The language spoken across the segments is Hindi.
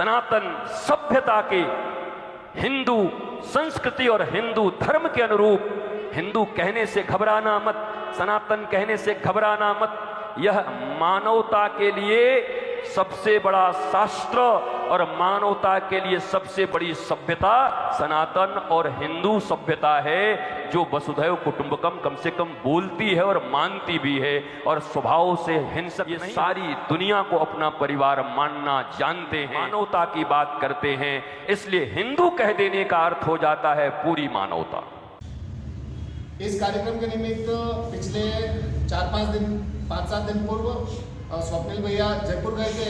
सनातन सभ्यता के, हिंदू संस्कृति और हिंदू धर्म के अनुरूप हिंदू कहने से घबराना मत, सनातन कहने से घबराना मत। यह मानवता के लिए सबसे बड़ा शास्त्र और मानवता के लिए सबसे बड़ी सभ्यता सनातन और हिंदू सभ्यता है, जो वसुधैव कुटुंबकम कम से कम बोलती है और मानती भी है और स्वभाव से हिंसक ये सारी दुनिया को अपना परिवार मानना जानते हैं, मानवता की बात करते हैं। इसलिए हिंदू कह देने का अर्थ हो जाता है पूरी मानवता। इस कार्यक्रम के निमित्त पिछले 5-7 दिन पूर्व स्वप्निल भैया जयपुर गए थे।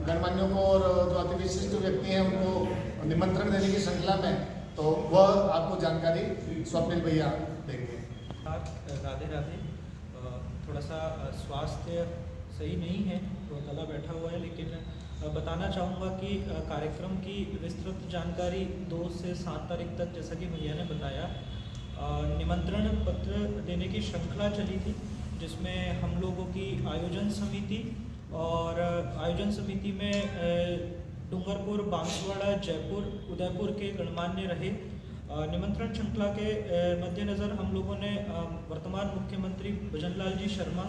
गणमान्यों को और जो अति विशिष्ट व्यक्ति हैं उनको निमंत्रण देने की श्रृंखला में, तो वह आपको जानकारी स्वप्निल भैया देंगे। राधे राधे। थोड़ा सा स्वास्थ्य सही नहीं है तो गला बैठा हुआ है, लेकिन बताना चाहूँगा कि कार्यक्रम की विस्तृत जानकारी 2 से 7 तारीख तक, जैसा कि भैया ने बताया, निमंत्रण पत्र देने की श्रृंखला चली थी, जिसमें हम लोगों की आयोजन समिति और आयोजन समिति में डूंगरपुर, बांसवाड़ा, जयपुर, उदयपुर के गणमान्य रहे। निमंत्रण श्रृंखला के मद्देनज़र हम लोगों ने वर्तमान मुख्यमंत्री भजनलाल जी शर्मा,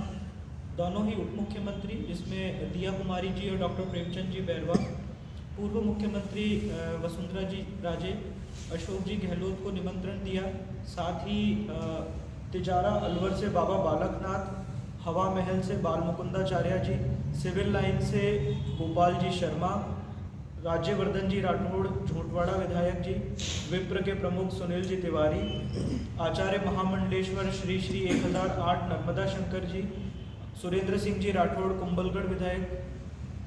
दोनों ही उप मुख्यमंत्री जिसमें दिया कुमारी जी और डॉक्टर प्रेमचंद जी बैरवा, पूर्व मुख्यमंत्री वसुंधरा जी राजे, अशोक जी गहलोत को निमंत्रण दिया। साथ ही तिजारा अलवर से बाबा बालकनाथ, हवा महल से बाल मुकुंदाचार्य जी, सिविल लाइन से गोपाल जी शर्मा, राज्यवर्धन जी राठौड़ झोटवाड़ा विधायक जी, विप्र के प्रमुख सुनील जी तिवारी, आचार्य महामंडलेश्वर श्री श्री 1008 नर्मदा शंकर जी, सुरेंद्र सिंह जी राठौड़ कुंभलगढ़ विधायक,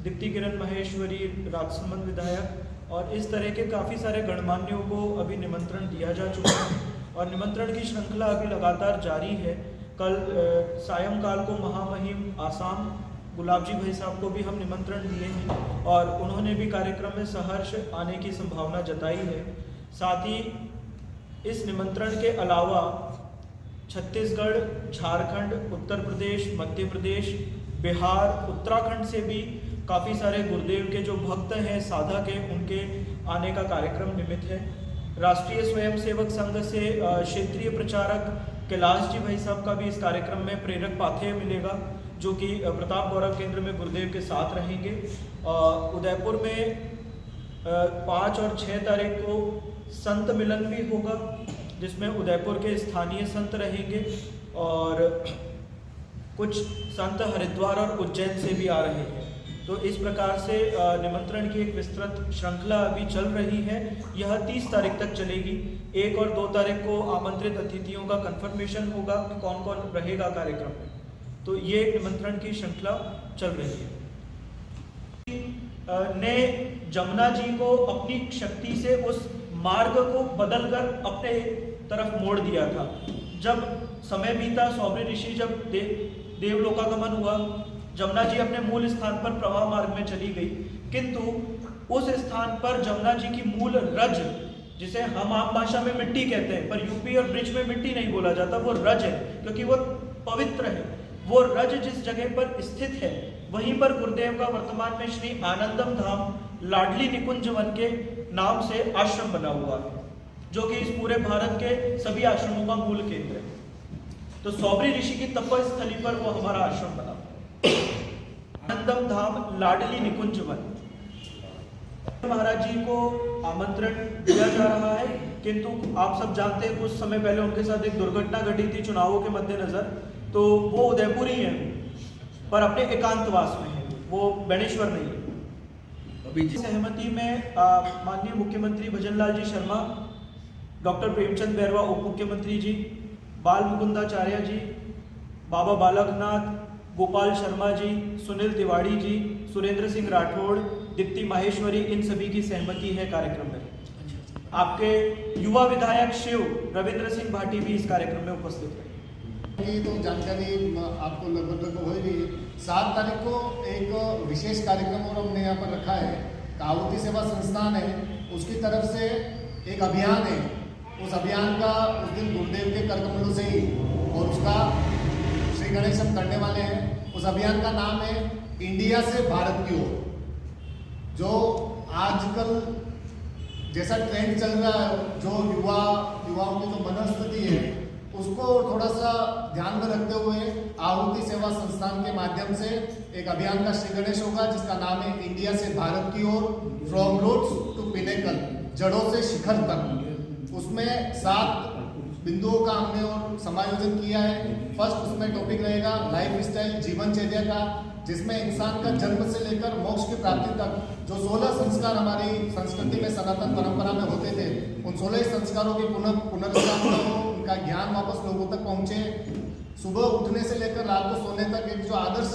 दीप्ति किरण महेश्वरी राजसमंद विधायक, और इस तरह के काफ़ी सारे गणमान्यों को अभी निमंत्रण दिया जा चुका है और निमंत्रण की श्रृंखला अभी लगातार जारी है। कल सायंकाल को महामहिम आसाम गुलाब जी भाई साहब को भी हम निमंत्रण दिए हैं और उन्होंने भी कार्यक्रम में सहर्ष आने की संभावना जताई है। साथ ही इस निमंत्रण के अलावा छत्तीसगढ़, झारखंड, उत्तर प्रदेश, मध्य प्रदेश, बिहार, उत्तराखंड से भी काफ़ी सारे गुरुदेव के जो भक्त हैं, साधक हैं, उनके आने का कार्यक्रम निमित्त है। राष्ट्रीय स्वयंसेवक संघ से क्षेत्रीय प्रचारक कैलाश जी भाई साहब का भी इस कार्यक्रम में प्रेरक पाथेय मिलेगा, जो कि प्रताप गौरव केंद्र में गुरुदेव के साथ रहेंगे। उदयपुर में 5 और 6 तारीख को संत मिलन भी होगा, जिसमें उदयपुर के स्थानीय संत रहेंगे और कुछ संत हरिद्वार और उज्जैन से भी आ रहे हैं। तो इस प्रकार से निमंत्रण की एक विस्तृत श्रृंखला अभी चल रही है। यह 30 तारीख तक चलेगी। 1 और 2 तारीख को आमंत्रित अतिथियों का कंफर्मेशन होगा कि कौन कौन रहेगा कार्यक्रम में। तो ये निमंत्रण की श्रृंखला चल रही है। ने जमुना जी को अपनी शक्ति से उस मार्ग को बदलकर अपने तरफ मोड़ दिया था। जब समय बीता, सौम्य ऋषि जब देवलोकागमन हुआ, जमुना जी अपने मूल स्थान पर प्रवाह मार्ग में चली गई, किंतु उस स्थान पर जमुना जी की मूल रज, जिसे हम आम भाषा में मिट्टी कहते हैं, पर यूपी और ब्रिज में मिट्टी नहीं बोला जाता, वो रज है, क्योंकि वो पवित्र है। वो रज जिस जगह पर स्थित है, वहीं पर गुरुदेव का वर्तमान में श्री आनंदम धाम लाडली निकुंज वन के नाम से आश्रम बना हुआ है, जो कि इस पूरे भारत के सभी आश्रमों का मूल केंद्र है। तो सौबरी ऋषि की तपस्थली पर वो हमारा आश्रम बना। आनंदम धाम लाडली निकुंज वन। महाराज जी को आमंत्रण दिया जा रहा है, किंतु आप सब जानते हैं कुछ समय पहले उनके साथ एक दुर्घटना घटी थी चुनावों के मद्देनजर, तो वो उदयपुर ही है पर अपने एकांतवास में है, वो बेणेश्वर नहीं है। अभी सहमति में माननीय मुख्यमंत्री भजनलाल जी शर्मा, डॉक्टर प्रेमचंद बैरवा उप मुख्यमंत्री जी, बाल मुकुंदाचार्य जी, बाबा बालकनाथ, गोपाल शर्मा जी, सुनील तिवारी जी, सुरेंद्र सिंह राठौड़, दीप्ति माहेश्वरी, इन सभी की सहमति है कार्यक्रम में। आपके युवा विधायक शिव रविंद्र सिंह भाटी भी इस कार्यक्रम में उपस्थित है। तो जानकारी आपको लगभग हो रही है। 7 तारीख को एक विशेष कार्यक्रम और हमने यहाँ पर रखा है, कावती सेवा संस्थान है, उसकी तरफ से एक अभियान है। उस अभियान का उस दिन गुरुदेव के करकमलों से ही और उसका श्री गणेश हम करने वाले हैं। उस अभियान का नाम है इंडिया से भारत की ओर। जो आजकल जैसा ट्रेंड चल रहा है, जो युवाओं की जो मनस्थिति है उसको थोड़ा सा ध्यान में रखते हुए आहुति सेवा संस्थान के माध्यम से एक अभियान का श्री गणेश होगा, जिसका नाम है इंडिया से भारत की ओर, फ्रॉम रूट्स टू पिनेकल, जड़ों से शिखर तक। उसमें 7 बिंदुओं का हमने और समायोजन किया है। फर्स्ट उसमें टॉपिक रहेगा लाइफ स्टाइल, जीवनचर्या का, जिसमें इंसान का जन्म से लेकर मोक्ष की प्राप्ति तक जो 16 संस्कार हमारी संस्कृति में सनातन परंपरा में होते थे, उन 16 संस्कारों की पुनर्स्थापना हो, उनका ज्ञान वापस लोगों तक पहुंचे। सुबह उठने से लेकर रात को सोने तक एक जो आदर्श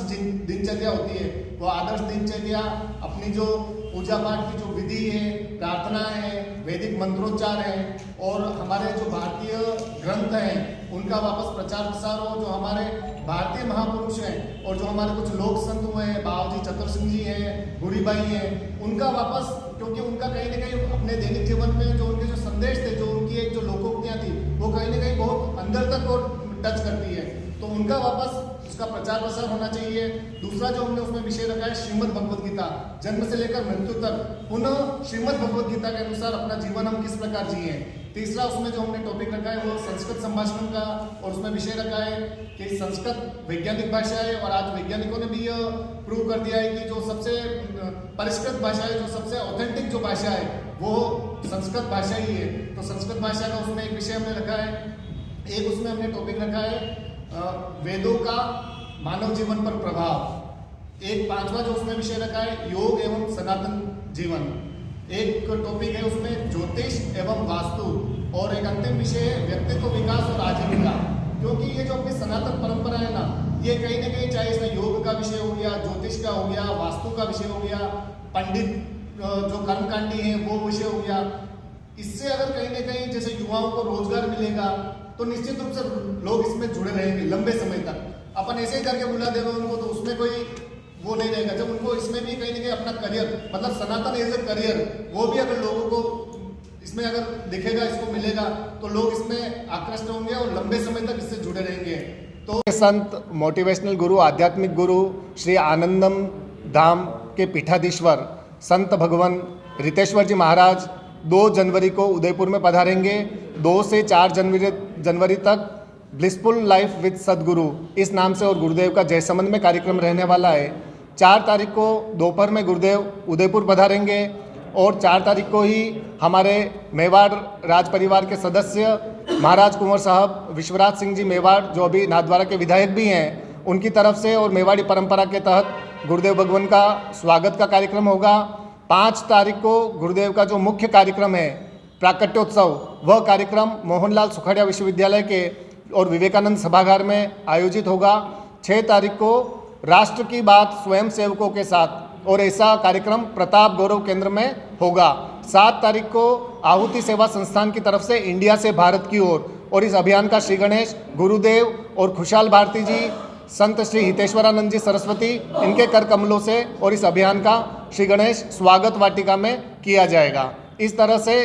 दिनचर्या होती है, वो आदर्श दिनचर्या अपनी जो पूजा पाठ की जो विधि है, प्रार्थना है, वैदिक मंत्रोच्चार है और हमारे जो भारतीय ग्रंथ हैं उनका वापस प्रचार प्रसार हो। जो हमारे भारतीय महापुरुष हैं और जो हमारे कुछ लोक संत हुए हैं, बाबूजी चतुर सिंह जी हैं, गुरीबाई हैं, उनका वापस, क्योंकि उनका कहीं ना कहीं अपने दैनिक जीवन में जो उनके जो संदेश थे, जो उनकी एक जो लोकोक्तियाँ थी, वो कहीं ना कहीं बहुत अंदर तक और टच करती है, तो उनका वापस उसका प्रचार प्रसार होना चाहिए। दूसरा जो हमने उसमें विषय रखा है श्रीमद् भगवद गीता, जन्म से लेकर मृत्यु तक पुनः श्रीमद् भगवद गीता के अनुसार अपना जीवन हम किस प्रकार जिए। तीसरा उसमें जो हमने टॉपिक रखा है वो संस्कृत संभाषण का, और उसमें विषय रखा है कि संस्कृत वैज्ञानिक भाषा है, और आज वैज्ञानिकों ने भी यह प्रूव कर दिया है कि जो सबसे परिष्कृत भाषा है, जो सबसे ऑथेंटिक जो भाषा है वो संस्कृत भाषा ही है। तो संस्कृत भाषा का उसमें एक विषय हमने रखा है। एक उसमें हमने टॉपिक रखा है वेदों का मानव जीवन पर प्रभाव। एक 5वां जो उसमें विषय रखा है योग एवं सनातन जीवन। एक टॉपिक है उसमें ज्योतिष एवं वास्तु, और एक अंतिम विषय है व्यक्तित्व विकास और आजीविका। क्योंकि ये जो अपनी सनातन परंपरा है ना, ये कहीं ना कहीं चाहे इसमें योग का विषय हो गया, ज्योतिष का हो गया, वास्तु का विषय हो गया, पंडित जो कर्मकांडी है वो विषय हो गया, इससे अगर कहीं ना कहीं जैसे युवाओं को रोजगार मिलेगा तो निश्चित रूप से लोग इसमें जुड़े रहेंगे लंबे समय तक। अपन ऐसे ही करके बुला देंगे उनको तो उसमें कोई वो नहीं रहेगा। जब उनको इसमें भी कहीं ना कहीं अपना करियर, मतलब सनातन एज ए करियर, वो भी अगर लोगों को इसमें अगर दिखेगा, इसको मिलेगा, तो लोग इसमें आकृष्ट होंगे और लंबे समय तक इससे जुड़े रहेंगे। तो संत मोटिवेशनल गुरु, आध्यात्मिक गुरु श्री आनंदम धाम के पीठाधीश्वर संत भगवान रितेश्वर जी महाराज 2 जनवरी को उदयपुर में पधारेंगे। 2 से 4 जनवरी तक ब्लिसफुल लाइफ विद सदगुरु इस नाम से और गुरुदेव का जयसमंद में कार्यक्रम रहने वाला है। 4 तारीख को दोपहर में गुरुदेव उदयपुर पधारेंगे, और 4 तारीख को ही हमारे मेवाड़ राज परिवार के सदस्य महाराज कुंवर साहब विश्वराज सिंह जी मेवाड़, जो अभी नाथद्वारा के विधायक भी हैं, उनकी तरफ से और मेवाड़ी परंपरा के तहत गुरुदेव भगवान का स्वागत का कार्यक्रम होगा। 5 तारीख को गुरुदेव का जो मुख्य कार्यक्रम है प्राकट्योत्सव, वह कार्यक्रम मोहनलाल सुखाड़िया विश्वविद्यालय के और विवेकानंद सभागार में आयोजित होगा। 6 तारीख को राष्ट्र की बात स्वयं सेवकों के साथ, और ऐसा कार्यक्रम प्रताप गौरव केंद्र में होगा। 7 तारीख को आहुति सेवा संस्थान की तरफ से इंडिया से भारत की ओर, और इस अभियान का श्री गणेश गुरुदेव और खुशहाल भारती जी, संत श्री हितेश्वरानंद जी सरस्वती, इनके कर कमलों से और इस अभियान का श्री गणेश स्वागत वाटिका में किया जाएगा। इस तरह से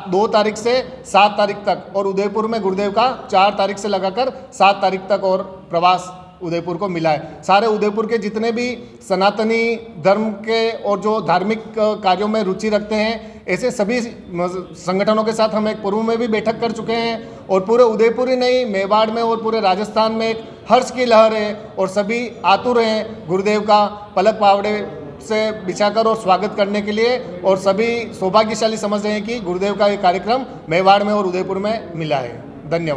2 तारीख से 7 तारीख तक, और उदयपुर में गुरुदेव का 4 तारीख से लगाकर 7 तारीख तक और प्रवास उदयपुर को मिला है। सारे उदयपुर के जितने भी सनातनी धर्म के और जो धार्मिक कार्यों में रुचि रखते हैं, ऐसे सभी संगठनों के साथ हम एक पूर्व में भी बैठक कर चुके हैं, और पूरे उदयपुर ही नहीं, मेवाड़ में और पूरे राजस्थान में एक हर्ष की लहर है, और सभी आतुर हैं गुरुदेव का पलक पावड़े से बिछाकर और स्वागत करने के लिए, और सभी सौभाग्यशाली समझ रहे हैं कि गुरुदेव का ये कार्यक्रम मेवाड़ में और उदयपुर में मिला है। धन्यवाद।